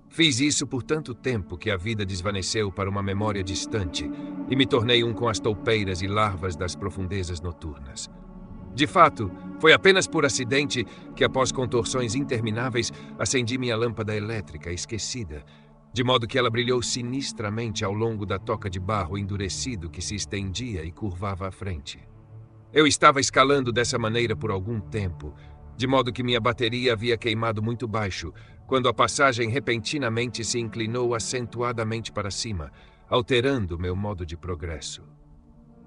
Fiz isso por tanto tempo que a vida desvaneceu para uma memória distante e me tornei um com as toupeiras e larvas das profundezas noturnas. De fato, foi apenas por acidente que, após contorções intermináveis, acendi minha lâmpada elétrica esquecida, de modo que ela brilhou sinistramente ao longo da toca de barro endurecido que se estendia e curvava à frente. Eu estava escalando dessa maneira por algum tempo, de modo que minha bateria havia queimado muito baixo, quando a passagem repentinamente se inclinou acentuadamente para cima, alterando meu modo de progresso.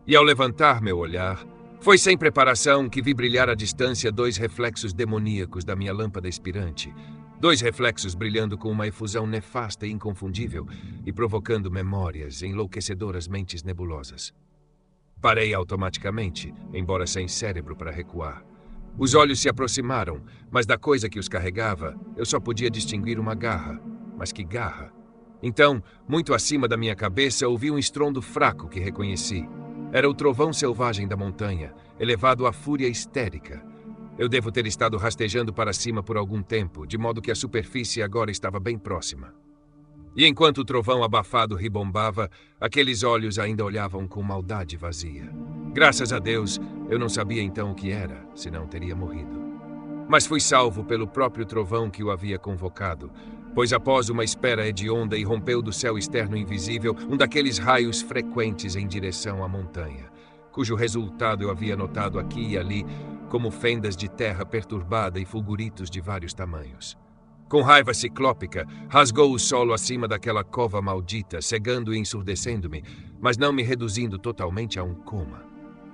E ao levantar meu olhar, foi sem preparação que vi brilhar à distância 2 reflexos demoníacos da minha lâmpada expirante, 2 reflexos brilhando com uma efusão nefasta e inconfundível e provocando memórias enlouquecedoras mentes nebulosas. Parei automaticamente, embora sem cérebro para recuar. Os olhos se aproximaram, mas da coisa que os carregava, eu só podia distinguir uma garra. Mas que garra! Então, muito acima da minha cabeça, ouvi um estrondo fraco que reconheci. Era o trovão selvagem da montanha, elevado à fúria histérica. Eu devo ter estado rastejando para cima por algum tempo, de modo que a superfície agora estava bem próxima. E enquanto o trovão abafado ribombava, aqueles olhos ainda olhavam com maldade vazia. Graças a Deus, eu não sabia então o que era, senão teria morrido. Mas fui salvo pelo próprio trovão que o havia convocado, pois após uma espera hedionda irrompeu do céu externo invisível um daqueles raios frequentes em direção à montanha, cujo resultado eu havia notado aqui e ali como fendas de terra perturbada e fulguritos de vários tamanhos. Com raiva ciclópica, rasgou o solo acima daquela cova maldita, cegando e ensurdecendo-me, mas não me reduzindo totalmente a um coma.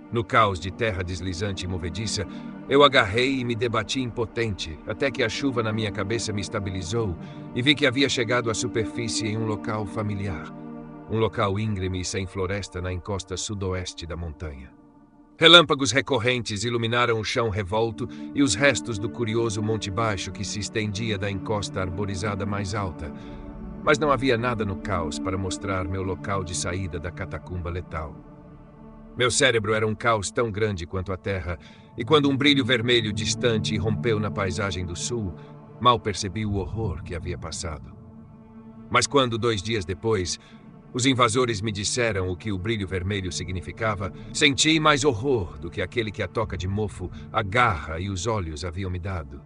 No caos de terra deslizante e movediça, eu agarrei e me debati impotente, até que a chuva na minha cabeça me estabilizou e vi que havia chegado à superfície em um local familiar. Um local íngreme e sem floresta na encosta sudoeste da montanha. Relâmpagos recorrentes iluminaram o chão revolto e os restos do curioso monte baixo que se estendia da encosta arborizada mais alta, mas não havia nada no caos para mostrar meu local de saída da catacumba letal. Meu cérebro era um caos tão grande quanto a terra, e quando um brilho vermelho distante irrompeu na paisagem do sul, mal percebi o horror que havia passado. Mas quando, 2 dias depois, Os invasores me disseram o que o brilho vermelho significava. Senti mais horror do que aquele que a toca de mofo, a garra e os olhos haviam me dado.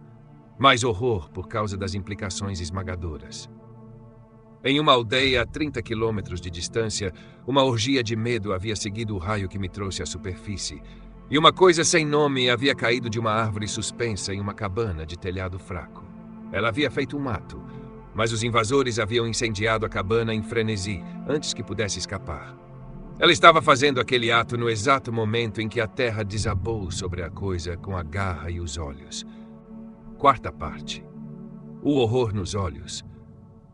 Mais horror por causa das implicações esmagadoras. Em uma aldeia a 30 quilômetros de distância, uma orgia de medo havia seguido o raio que me trouxe à superfície. E uma coisa sem nome havia caído de uma árvore suspensa em uma cabana de telhado fraco. Ela havia feito um ato, mas os invasores haviam incendiado a cabana em frenesi antes que pudesse escapar. Ela estava fazendo aquele ato no exato momento em que a terra desabou sobre a coisa com a garra e os olhos. Quarta parte. O horror nos olhos.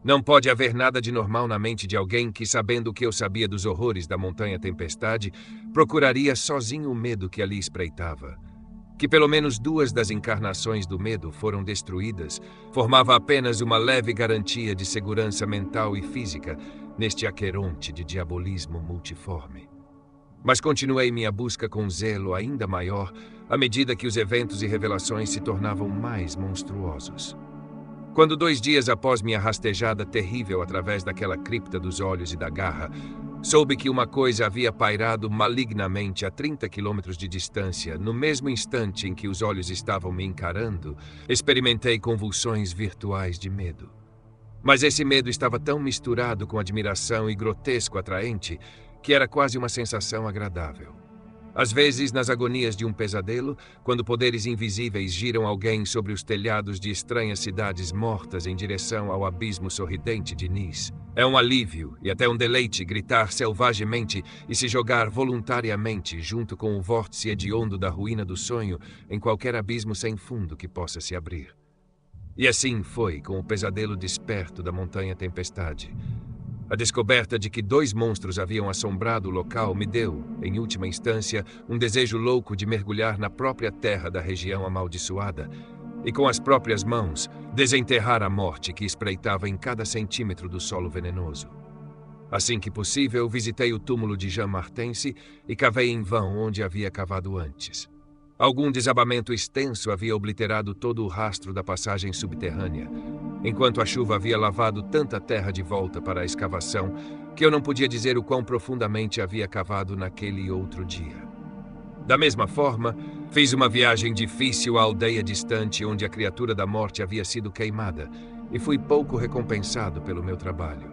Não pode haver nada de normal na mente de alguém que, sabendo o que eu sabia dos horrores da Montanha Tempestade, procuraria sozinho o medo que ali espreitava. Que pelo menos 2 das encarnações do medo foram destruídas, formava apenas uma leve garantia de segurança mental e física neste aqueronte de diabolismo multiforme. Mas continuei minha busca com zelo ainda maior à medida que os eventos e revelações se tornavam mais monstruosos. Quando 2 dias após minha rastejada terrível através daquela cripta dos olhos e da garra, soube que uma coisa havia pairado malignamente a 30 quilômetros de distância, no mesmo instante em que os olhos estavam me encarando, experimentei convulsões virtuais de medo. Mas esse medo estava tão misturado com admiração e grotesco atraente que era quase uma sensação agradável. Às vezes, nas agonias de um pesadelo, quando poderes invisíveis giram alguém sobre os telhados de estranhas cidades mortas em direção ao abismo sorridente de Nis, é um alívio e até um deleite gritar selvagemente e se jogar voluntariamente junto com o vórtice hediondo da ruína do sonho em qualquer abismo sem fundo que possa se abrir. E assim foi com o pesadelo desperto da Montanha Tempestade. A descoberta de que 2 monstros haviam assombrado o local me deu, em última instância, um desejo louco de mergulhar na própria terra da região amaldiçoada e, com as próprias mãos, desenterrar a morte que espreitava em cada centímetro do solo venenoso. Assim que possível, visitei o túmulo de Jean Martense e cavei em vão onde havia cavado antes. Algum desabamento extenso havia obliterado todo o rastro da passagem subterrânea, enquanto a chuva havia lavado tanta terra de volta para a escavação que eu não podia dizer o quão profundamente havia cavado naquele outro dia. Da mesma forma, fiz uma viagem difícil à aldeia distante onde a criatura da morte havia sido queimada e fui pouco recompensado pelo meu trabalho.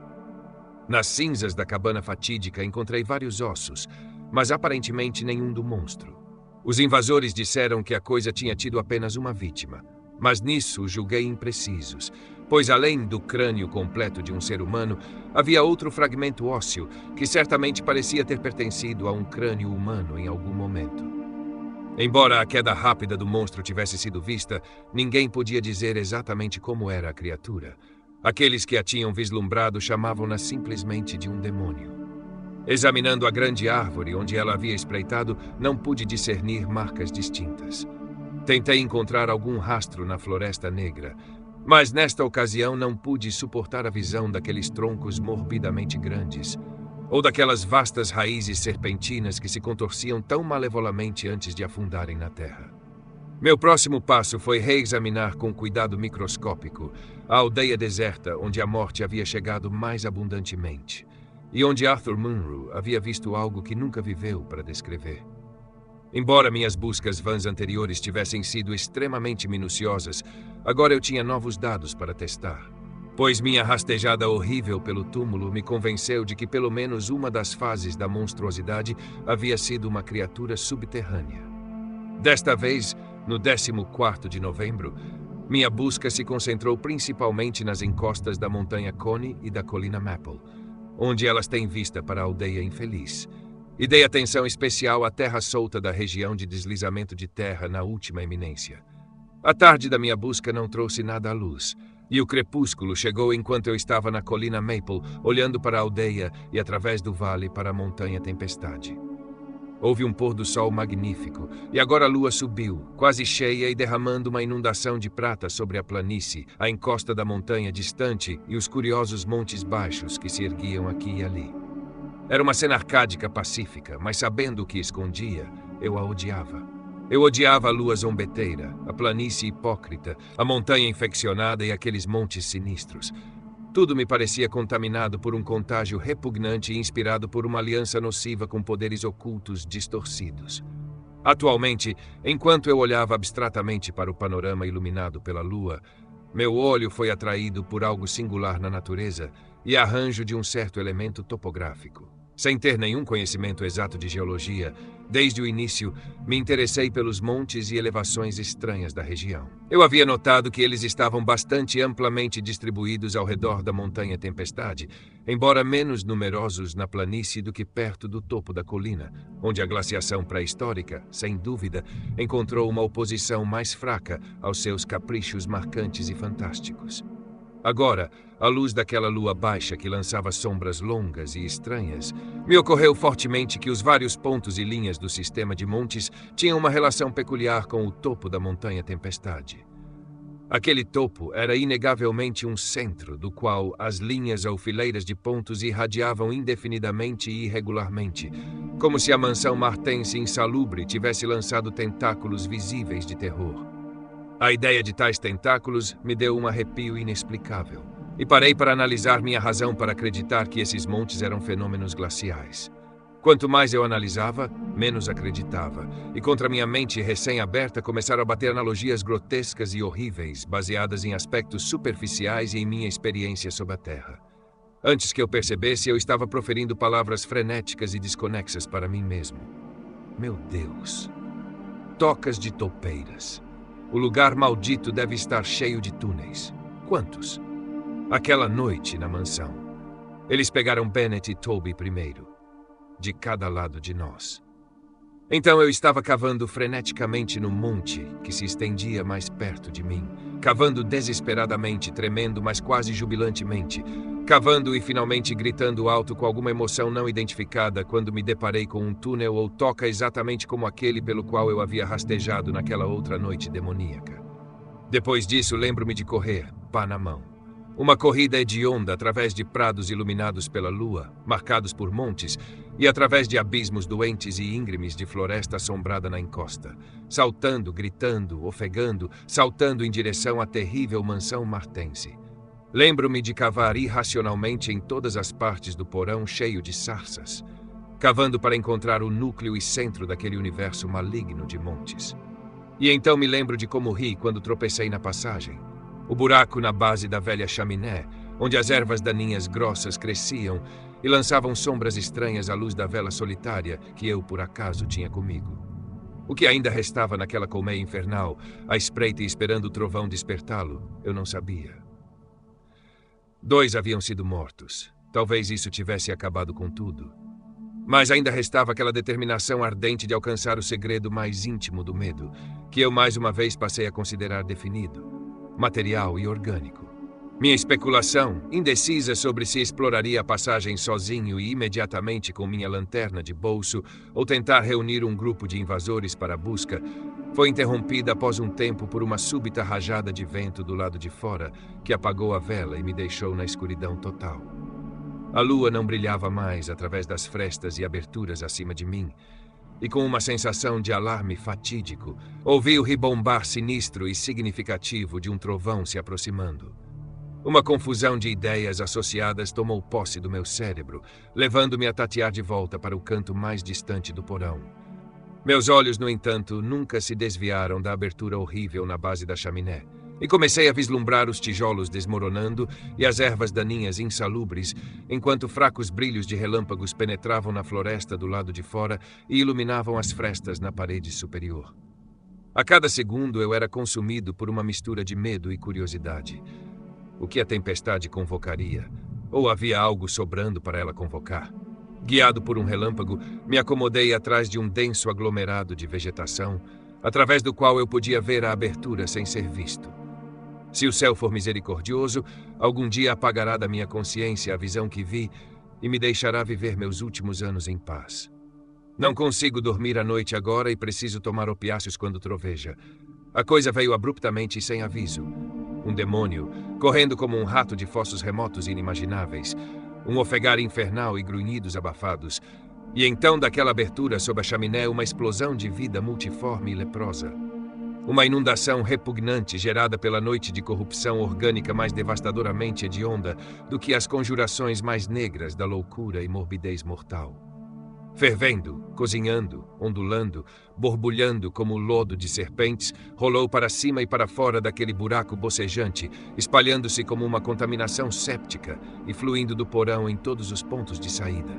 Nas cinzas da cabana fatídica encontrei vários ossos, mas aparentemente nenhum do monstro. Os invasores disseram que a coisa tinha tido apenas uma vítima, mas nisso os julguei imprecisos, pois além do crânio completo de um ser humano, havia outro fragmento ósseo que certamente parecia ter pertencido a um crânio humano em algum momento. Embora a queda rápida do monstro tivesse sido vista, ninguém podia dizer exatamente como era a criatura. Aqueles que a tinham vislumbrado chamavam-na simplesmente de um demônio. Examinando a grande árvore onde ela havia espreitado, não pude discernir marcas distintas. Tentei encontrar algum rastro na Floresta Negra, mas nesta ocasião não pude suportar a visão daqueles troncos morbidamente grandes, ou daquelas vastas raízes serpentinas que se contorciam tão malevolamente antes de afundarem na terra. Meu próximo passo foi reexaminar com cuidado microscópico a aldeia deserta onde a morte havia chegado mais abundantemente, e onde Arthur Munro havia visto algo que nunca viveu para descrever. Embora minhas buscas vãs anteriores tivessem sido extremamente minuciosas, agora eu tinha novos dados para testar, pois minha rastejada horrível pelo túmulo me convenceu de que pelo menos uma das fases da monstruosidade havia sido uma criatura subterrânea. Desta vez, no 14º de novembro, minha busca se concentrou principalmente nas encostas da montanha Coney e da colina Maple, onde elas têm vista para a aldeia infeliz, e dei atenção especial à terra solta da região de deslizamento de terra na última eminência. A tarde da minha busca não trouxe nada à luz, e o crepúsculo chegou enquanto eu estava na colina Maple, olhando para a aldeia e através do vale para a montanha Tempestade. Houve um pôr do sol magnífico, e agora a lua subiu, quase cheia e derramando uma inundação de prata sobre a planície, a encosta da montanha distante e os curiosos montes baixos que se erguiam aqui e ali. Era uma cena arcádica pacífica, mas sabendo o que escondia, eu a odiava. Eu odiava a lua zombeteira, a planície hipócrita, a montanha infeccionada e aqueles montes sinistros. Tudo me parecia contaminado por um contágio repugnante e inspirado por uma aliança nociva com poderes ocultos distorcidos. Atualmente, enquanto eu olhava abstratamente para o panorama iluminado pela lua, meu olho foi atraído por algo singular na natureza e arranjo de um certo elemento topográfico. Sem ter nenhum conhecimento exato de geologia, desde o início me interessei pelos montes e elevações estranhas da região. Eu havia notado que eles estavam bastante amplamente distribuídos ao redor da Montanha Tempestade, embora menos numerosos na planície do que perto do topo da colina, onde a glaciação pré-histórica, sem dúvida, encontrou uma oposição mais fraca aos seus caprichos marcantes e fantásticos. Agora, à luz daquela lua baixa que lançava sombras longas e estranhas, me ocorreu fortemente que os vários pontos e linhas do sistema de montes tinham uma relação peculiar com o topo da Montanha Tempestade. Aquele topo era inegavelmente um centro do qual as linhas ou fileiras de pontos irradiavam indefinidamente e irregularmente, como se a mansão martense insalubre tivesse lançado tentáculos visíveis de terror. A ideia de tais tentáculos me deu um arrepio inexplicável, e parei para analisar minha razão para acreditar que esses montes eram fenômenos glaciais. Quanto mais eu analisava, menos acreditava, e contra minha mente recém-aberta começaram a bater analogias grotescas e horríveis, baseadas em aspectos superficiais e em minha experiência sob a Terra. Antes que eu percebesse, eu estava proferindo palavras frenéticas e desconexas para mim mesmo. Meu Deus! Tocas de toupeiras. O lugar maldito deve estar cheio de túneis. Quantos? Aquela noite na mansão, eles pegaram Bennett e Toby primeiro, de cada lado de nós. Então eu estava cavando freneticamente no monte que se estendia mais perto de mim, cavando desesperadamente, tremendo, mas quase jubilantemente, cavando e finalmente gritando alto com alguma emoção não identificada quando me deparei com um túnel ou toca exatamente como aquele pelo qual eu havia rastejado naquela outra noite demoníaca. Depois disso, lembro-me de correr, pá na mão. Uma corrida hedionda através de prados iluminados pela lua, marcados por montes, e através de abismos doentes e íngremes de floresta assombrada na encosta, saltando, gritando, ofegando, saltando em direção à terrível mansão martense. Lembro-me de cavar irracionalmente em todas as partes do porão cheio de sarças, cavando para encontrar o núcleo e centro daquele universo maligno de montes. E então me lembro de como ri quando tropecei na passagem. O buraco na base da velha chaminé, onde as ervas daninhas grossas cresciam e lançavam sombras estranhas à luz da vela solitária que eu, por acaso, tinha comigo. O que ainda restava naquela colmeia infernal, à espreita e esperando o trovão despertá-lo, eu não sabia. 2 haviam sido mortos. Talvez isso tivesse acabado com tudo. Mas ainda restava aquela determinação ardente de alcançar o segredo mais íntimo do medo, que eu mais uma vez passei a considerar definido. Material e orgânico. Minha especulação, indecisa sobre se exploraria a passagem sozinho e imediatamente com minha lanterna de bolso ou tentar reunir um grupo de invasores para a busca, foi interrompida após um tempo por uma súbita rajada de vento do lado de fora que apagou a vela e me deixou na escuridão total. A lua não brilhava mais através das frestas e aberturas acima de mim, e com uma sensação de alarme fatídico, ouvi o ribombar sinistro e significativo de um trovão se aproximando. Uma confusão de ideias associadas tomou posse do meu cérebro, levando-me a tatear de volta para o canto mais distante do porão. Meus olhos, no entanto, nunca se desviaram da abertura horrível na base da chaminé, e comecei a vislumbrar os tijolos desmoronando e as ervas daninhas insalubres, enquanto fracos brilhos de relâmpagos penetravam na floresta do lado de fora e iluminavam as frestas na parede superior. A cada segundo eu era consumido por uma mistura de medo e curiosidade. O que a tempestade convocaria? Ou havia algo sobrando para ela convocar? Guiado por um relâmpago, me acomodei atrás de um denso aglomerado de vegetação, através do qual eu podia ver a abertura sem ser visto. Se o céu for misericordioso, algum dia apagará da minha consciência a visão que vi e me deixará viver meus últimos anos em paz. Não consigo dormir à noite agora e preciso tomar opiáceos quando troveja. A coisa veio abruptamente e sem aviso. Um demônio, correndo como um rato de fossos remotos e inimagináveis, um ofegar infernal e grunhidos abafados, e então daquela abertura sob a chaminé uma explosão de vida multiforme e leprosa. Uma inundação repugnante gerada pela noite de corrupção orgânica mais devastadoramente hedionda do que as conjurações mais negras da loucura e morbidez mortal. Fervendo, cozinhando, ondulando, borbulhando como lodo de serpentes, rolou para cima e para fora daquele buraco bocejante, espalhando-se como uma contaminação séptica e fluindo do porão em todos os pontos de saída.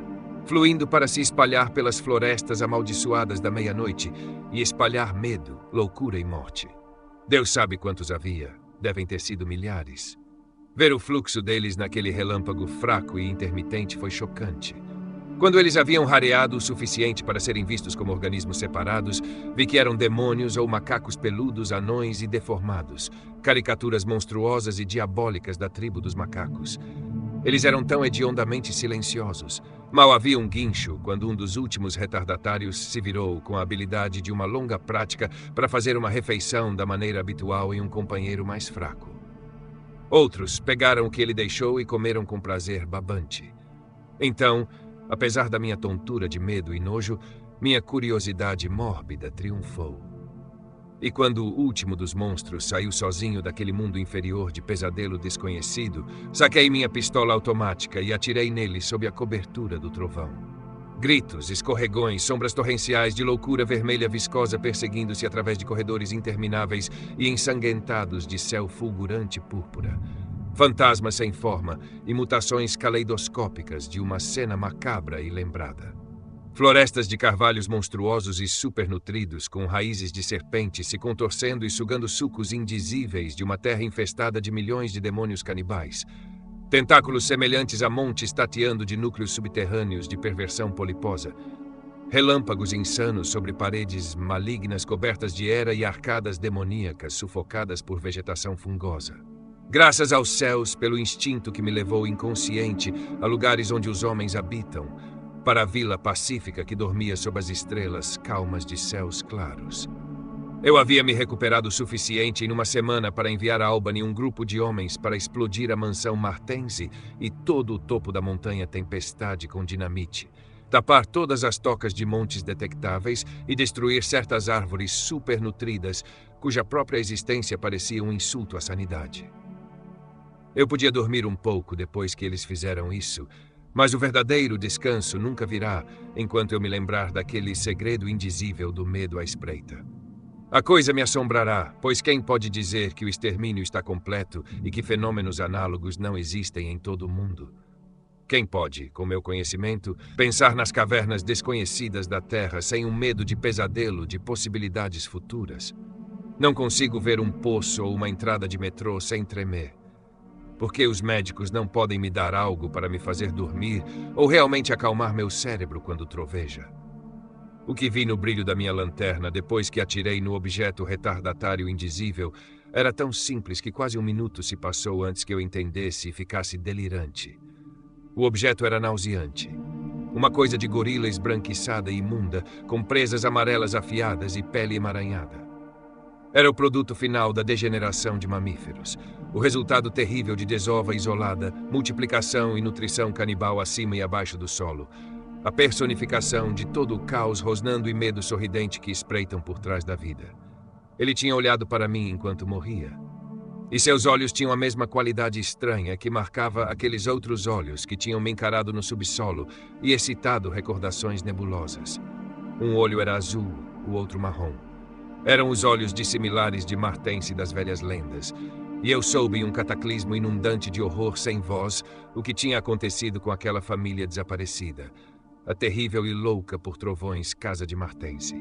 Fluindo para se espalhar pelas florestas amaldiçoadas da meia-noite e espalhar medo, loucura e morte. Deus sabe quantos havia, devem ter sido milhares. Ver o fluxo deles naquele relâmpago fraco e intermitente foi chocante. Quando eles haviam rareado o suficiente para serem vistos como organismos separados, vi que eram demônios ou macacos peludos, anões e deformados, caricaturas monstruosas e diabólicas da tribo dos macacos. Eles eram tão hediondamente silenciosos. Mal havia um guincho quando um dos últimos retardatários se virou com a habilidade de uma longa prática para fazer uma refeição da maneira habitual em um companheiro mais fraco. Outros pegaram o que ele deixou e comeram com prazer babante. Então, apesar da minha tontura de medo e nojo, minha curiosidade mórbida triunfou. E quando o último dos monstros saiu sozinho daquele mundo inferior de pesadelo desconhecido, saquei minha pistola automática e atirei nele sob a cobertura do trovão. Gritos, escorregões, sombras torrenciais de loucura vermelha viscosa perseguindo-se através de corredores intermináveis e ensanguentados de céu fulgurante púrpura. Fantasmas sem forma e mutações caleidoscópicas de uma cena macabra e lembrada. Florestas de carvalhos monstruosos e supernutridos, com raízes de serpente se contorcendo e sugando sucos indizíveis de uma terra infestada de milhões de demônios canibais. Tentáculos semelhantes a montes tateando de núcleos subterrâneos de perversão poliposa. Relâmpagos insanos sobre paredes malignas cobertas de era e arcadas demoníacas sufocadas por vegetação fungosa. Graças aos céus pelo instinto que me levou inconsciente a lugares onde os homens habitam, para a vila pacífica que dormia sob as estrelas calmas de céus claros. Eu havia me recuperado o suficiente em uma semana para enviar a Albany um grupo de homens para explodir a mansão Martense e todo o topo da montanha Tempestade com dinamite, tapar todas as tocas de montes detectáveis e destruir certas árvores supernutridas cuja própria existência parecia um insulto à sanidade. Eu podia dormir um pouco depois que eles fizeram isso, mas o verdadeiro descanso nunca virá enquanto eu me lembrar daquele segredo indizível do medo à espreita. A coisa me assombrará, pois quem pode dizer que o extermínio está completo e que fenômenos análogos não existem em todo o mundo? Quem pode, com meu conhecimento, pensar nas cavernas desconhecidas da Terra sem um medo de pesadelo de possibilidades futuras? Não consigo ver um poço ou uma entrada de metrô sem tremer. Por que os médicos não podem me dar algo para me fazer dormir ou realmente acalmar meu cérebro quando troveja? O que vi no brilho da minha lanterna depois que atirei no objeto retardatário indizível era tão simples que quase um minuto se passou antes que eu entendesse e ficasse delirante. O objeto era nauseante. Uma coisa de gorila esbranquiçada e imunda, com presas amarelas afiadas e pele emaranhada. Era o produto final da degeneração de mamíferos, o resultado terrível de desova isolada, multiplicação e nutrição canibal acima e abaixo do solo, a personificação de todo o caos rosnando e medo sorridente que espreitam por trás da vida. Ele tinha olhado para mim enquanto morria, e seus olhos tinham a mesma qualidade estranha que marcava aqueles outros olhos que tinham me encarado no subsolo e excitado recordações nebulosas. Um olho era azul, o outro marrom. Eram os olhos dissimilares de Martense das velhas lendas, e eu soube em um cataclismo inundante de horror sem voz o que tinha acontecido com aquela família desaparecida, a terrível e louca por trovões Casa de Martense.